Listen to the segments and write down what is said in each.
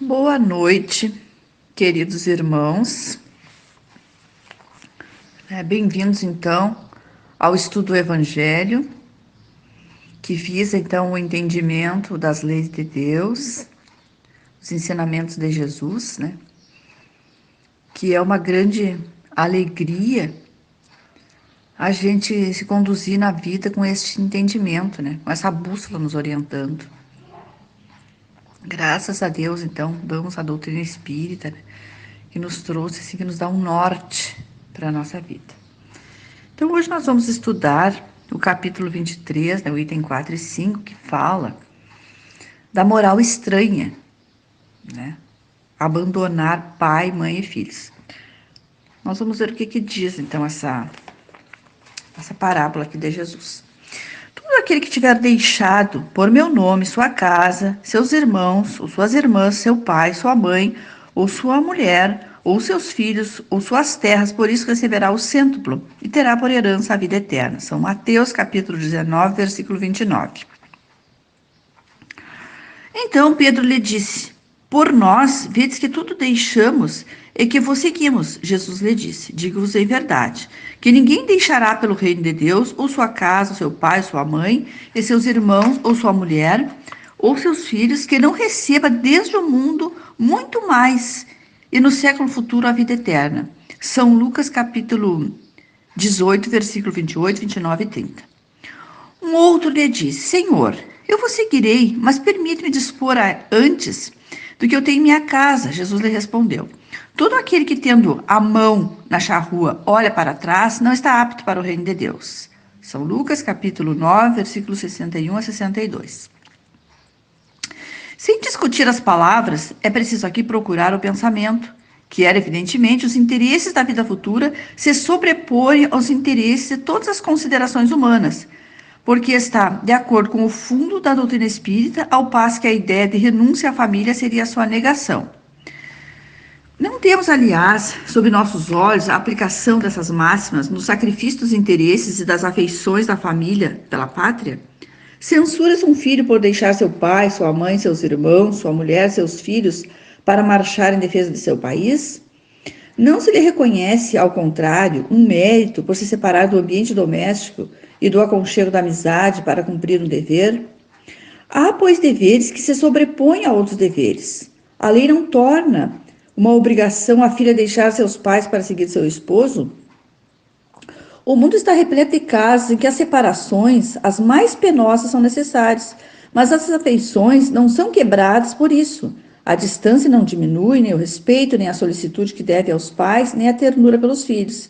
Boa noite, queridos irmãos. Bem-vindos, então, ao estudo do Evangelho, que visa, então, o entendimento das leis de Deus, os ensinamentos de Jesus, Que é uma grande alegria a gente se conduzir na vida com este entendimento, Com essa bússola nos orientando. Graças a Deus, então, damos a doutrina espírita, que nos trouxe, assim, que nos dá um norte para a nossa vida. Então, hoje nós vamos estudar o capítulo 23, o item 4 e 5, que fala da moral estranha, Abandonar pai, mãe e filhos. Nós vamos ver o que diz, então, essa parábola aqui de Jesus. Todo aquele que tiver deixado por meu nome sua casa, seus irmãos, ou suas irmãs, seu pai, sua mãe, ou sua mulher, ou seus filhos, ou suas terras, por isso receberá o cêntuplo e terá por herança a vida eterna. São Mateus, capítulo 19, versículo 29. Então Pedro lhe disse: por nós, vedes que tudo deixamos e que vos seguimos. Jesus lhe disse: digo-vos em verdade, que ninguém deixará pelo reino de Deus, ou sua casa, ou seu pai, sua mãe, e seus irmãos, ou sua mulher, ou seus filhos, que não receba desde o mundo muito mais, e no século futuro a vida eterna. São Lucas, capítulo 18, versículo 28, 29 e 30. Um outro lhe disse: Senhor, eu vos seguirei, mas permite-me dispor antes do que eu tenho em minha casa. Jesus lhe respondeu: todo aquele que, tendo a mão na charrua, olha para trás, não está apto para o reino de Deus. São Lucas, capítulo 9, versículos 61 a 62. Sem discutir as palavras, é preciso aqui procurar o pensamento, que era, evidentemente, os interesses da vida futura se sobreporem aos interesses de todas as considerações humanas, porque está de acordo com o fundo da doutrina espírita, ao passo que a ideia de renúncia à família seria a sua negação. Não temos, aliás, sob nossos olhos a aplicação dessas máximas no sacrifício dos interesses e das afeições da família pela pátria? Censuras um filho por deixar seu pai, sua mãe, seus irmãos, sua mulher, seus filhos para marchar em defesa de seu país? Não se lhe reconhece, ao contrário, um mérito por se separar do ambiente doméstico e do aconchego da amizade para cumprir um dever? Há, pois, deveres que se sobrepõem a outros deveres. A lei não torna uma obrigação a filha deixar seus pais para seguir seu esposo? O mundo está repleto de casos em que as separações, as mais penosas, são necessárias, mas as afeições não são quebradas por isso. A distância não diminui, nem o respeito, nem a solicitude que deve aos pais, nem a ternura pelos filhos.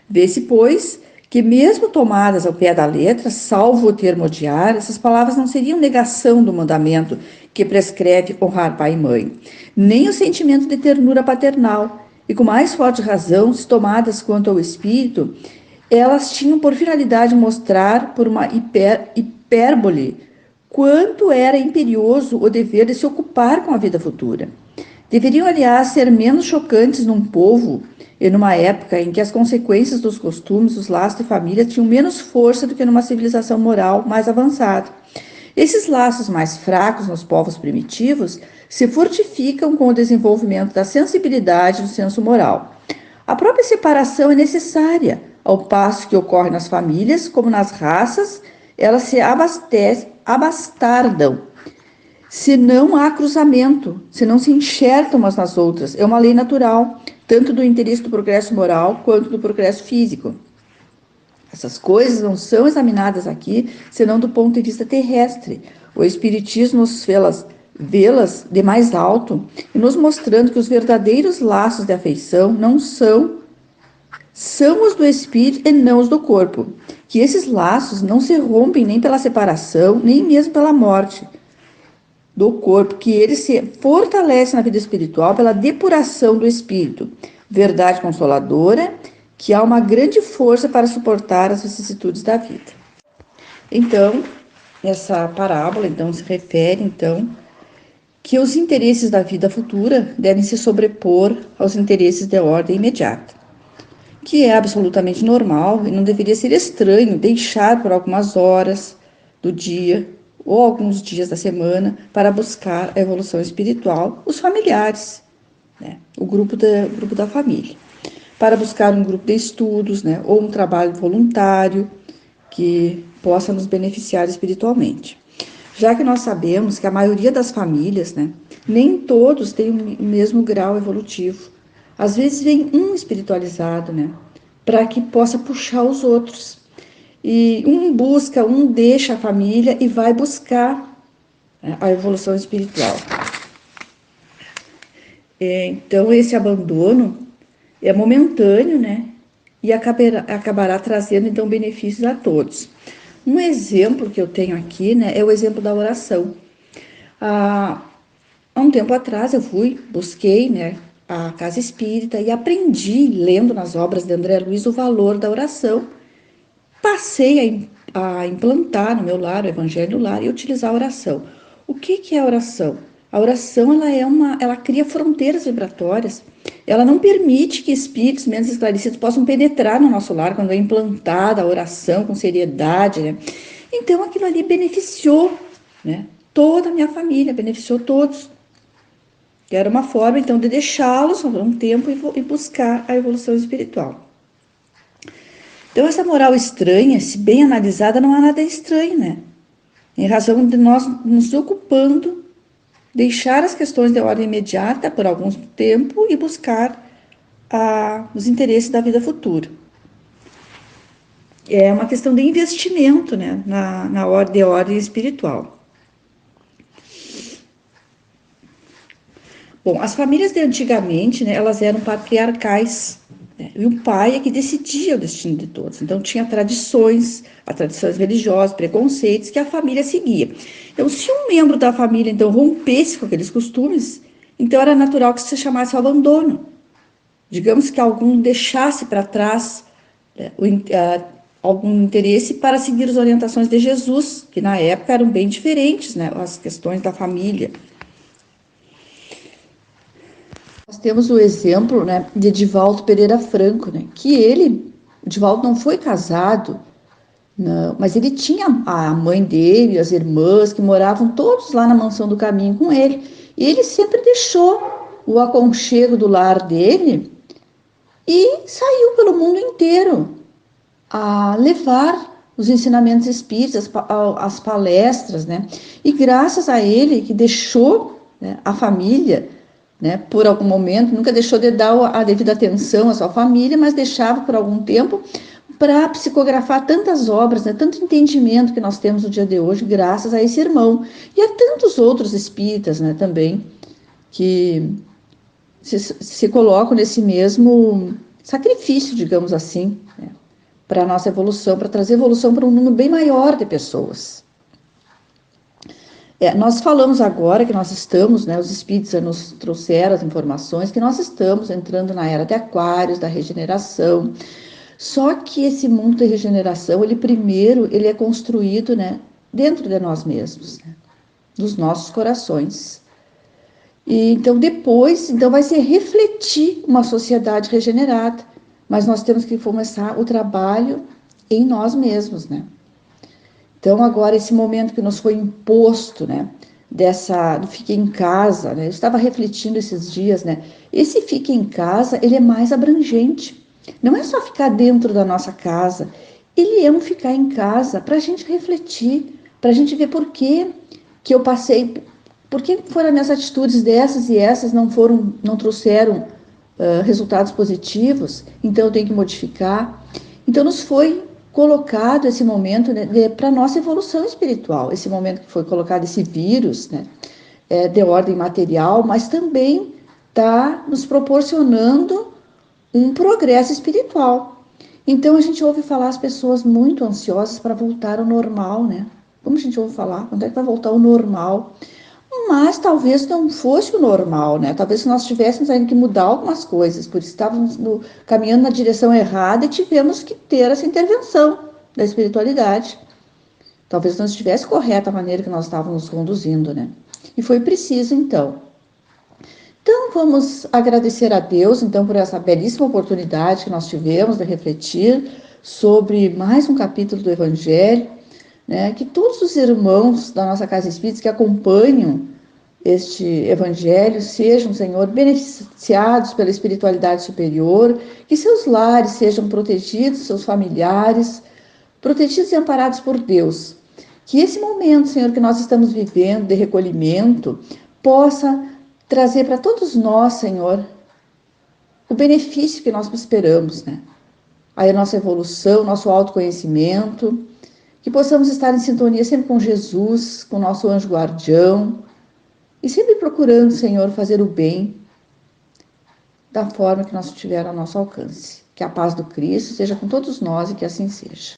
Vê-se, pois, que mesmo tomadas ao pé da letra, salvo o termo odiar, essas palavras não seriam negação do mandamento que prescreve honrar pai e mãe, nem o sentimento de ternura paternal, e com mais forte razão, se tomadas quanto ao espírito, elas tinham por finalidade mostrar, por uma hipérbole, quanto era imperioso o dever de se ocupar com a vida futura. Deveriam, aliás, ser menos chocantes num povo e numa época em que as consequências dos costumes, os laços de família tinham menos força do que numa civilização moral mais avançada. Esses laços mais fracos nos povos primitivos se fortificam com o desenvolvimento da sensibilidade e do senso moral. A própria separação é necessária, ao passo que ocorre nas famílias, como nas raças, elas se abastardam. Se não há cruzamento, se não se enxertam umas nas outras, é uma lei natural, tanto do interesse do progresso moral quanto do progresso físico. Essas coisas não são examinadas aqui, senão do ponto de vista terrestre. O Espiritismo nos vê-las de mais alto e nos mostrando que os verdadeiros laços de afeição não são os do espírito e não os do corpo, que esses laços não se rompem nem pela separação, nem mesmo pela morte do corpo, que ele se fortalece na vida espiritual pela depuração do espírito, verdade consoladora, que há uma grande força para suportar as vicissitudes da vida. Então, essa parábola se refere que os interesses da vida futura devem se sobrepor aos interesses de ordem imediata, que é absolutamente normal e não deveria ser estranho deixar por algumas horas do dia ou alguns dias da semana para buscar a evolução espiritual, os familiares, né? O grupo da família, para buscar um grupo de estudos, né? Ou um trabalho voluntário que possa nos beneficiar espiritualmente. Já que nós sabemos que a maioria das famílias, né, nem todos têm o mesmo grau evolutivo. Às vezes vem um espiritualizado, né, para que possa puxar os outros. E um deixa a família e vai buscar, né, a evolução espiritual. Então, esse abandono é momentâneo, né, e acabará trazendo, então, benefícios a todos. Um exemplo que eu tenho aqui, né, é o exemplo da oração. Há um tempo atrás eu busquei, né, a casa espírita e aprendi, lendo nas obras de André Luiz, o valor da oração. Passei a implantar no meu lar, o Evangelho no lar, e utilizar a oração. O que é a oração? A oração, ela cria fronteiras vibratórias. Ela não permite que espíritos menos esclarecidos possam penetrar no nosso lar quando é implantada a oração com seriedade, né? Então, aquilo ali beneficiou, né, toda a minha família, beneficiou todos. Era uma forma, então, de deixá-los por um tempo e buscar a evolução espiritual. Então, essa moral estranha, se bem analisada, não há nada estranho, né? Em razão de nós nos ocupando, deixar as questões de ordem imediata por algum tempo e buscar os interesses da vida futura. É uma questão de investimento, né, na ordem espiritual. Bom, as famílias de antigamente, né, elas eram patriarcais, né, e o pai é que decidia o destino de todos. Então, tinha tradições religiosas, preconceitos que a família seguia. Então, se um membro da família, então, rompesse com aqueles costumes, então era natural que se chamasse o abandono. Digamos que algum deixasse para trás, né, algum interesse para seguir as orientações de Jesus, que na época eram bem diferentes, né, as questões da família. Nós temos o exemplo, né, de Divaldo Pereira Franco, né, que Divaldo não foi casado, não, mas ele tinha a mãe dele, as irmãs, que moravam todos lá na Mansão do Caminho com ele, e ele sempre deixou o aconchego do lar dele e saiu pelo mundo inteiro a levar os ensinamentos espíritas, as palestras, né, e graças a ele que deixou, né, a família, né, por algum momento, nunca deixou de dar a devida atenção à sua família, mas deixava por algum tempo para psicografar tantas obras, né, tanto entendimento que nós temos no dia de hoje, graças a esse irmão. E a tantos outros espíritas, né, também, que se colocam nesse mesmo sacrifício, digamos assim, né, para a nossa evolução, para trazer evolução para um número bem maior de pessoas. Nós falamos agora que nós estamos, né, os espíritos nos trouxeram as informações, que nós estamos entrando na era de Aquários, da regeneração. Só que esse mundo de regeneração, ele é construído, né, dentro de nós mesmos, né, dos nossos corações. E então depois, vai ser refletir uma sociedade regenerada, mas nós temos que começar o trabalho em nós mesmos, né? Então, agora, esse momento que nos foi imposto, né, do fique em casa, né, eu estava refletindo esses dias, né, esse fique em casa, ele é mais abrangente, não é só ficar dentro da nossa casa, ele é um ficar em casa para a gente refletir, para a gente ver por que eu passei, por que foram as minhas atitudes dessas e essas não trouxeram resultados positivos, então eu tenho que modificar. Então, nos foi colocado esse momento, né, para a nossa evolução espiritual, esse momento que foi colocado esse vírus, né, de ordem material, mas também está nos proporcionando um progresso espiritual. Então a gente ouve falar as pessoas muito ansiosas para voltar ao normal, né? Como a gente ouve falar? Quando é que vai voltar ao normal? Mas talvez não fosse o normal, né? Talvez nós tivéssemos ainda que mudar algumas coisas, por isso estávamos caminhando na direção errada e tivemos que ter essa intervenção da espiritualidade. Talvez não estivesse correta a maneira que nós estávamos nos conduzindo, né? E foi preciso, então. Então, vamos agradecer a Deus, então, por essa belíssima oportunidade que nós tivemos de refletir sobre mais um capítulo do Evangelho, né? Que todos os irmãos da nossa Casa Espírita que acompanham este evangelho sejam, Senhor, beneficiados pela espiritualidade superior, que seus lares sejam protegidos, seus familiares, protegidos e amparados por Deus. Que esse momento, Senhor, que nós estamos vivendo de recolhimento, possa trazer para todos nós, Senhor, o benefício que nós esperamos, né? Aí a nossa evolução, nosso autoconhecimento, que possamos estar em sintonia sempre com Jesus, com o nosso anjo guardião, e sempre procurando, Senhor, fazer o bem da forma que nós tiver ao nosso alcance. Que a paz do Cristo seja com todos nós e que assim seja.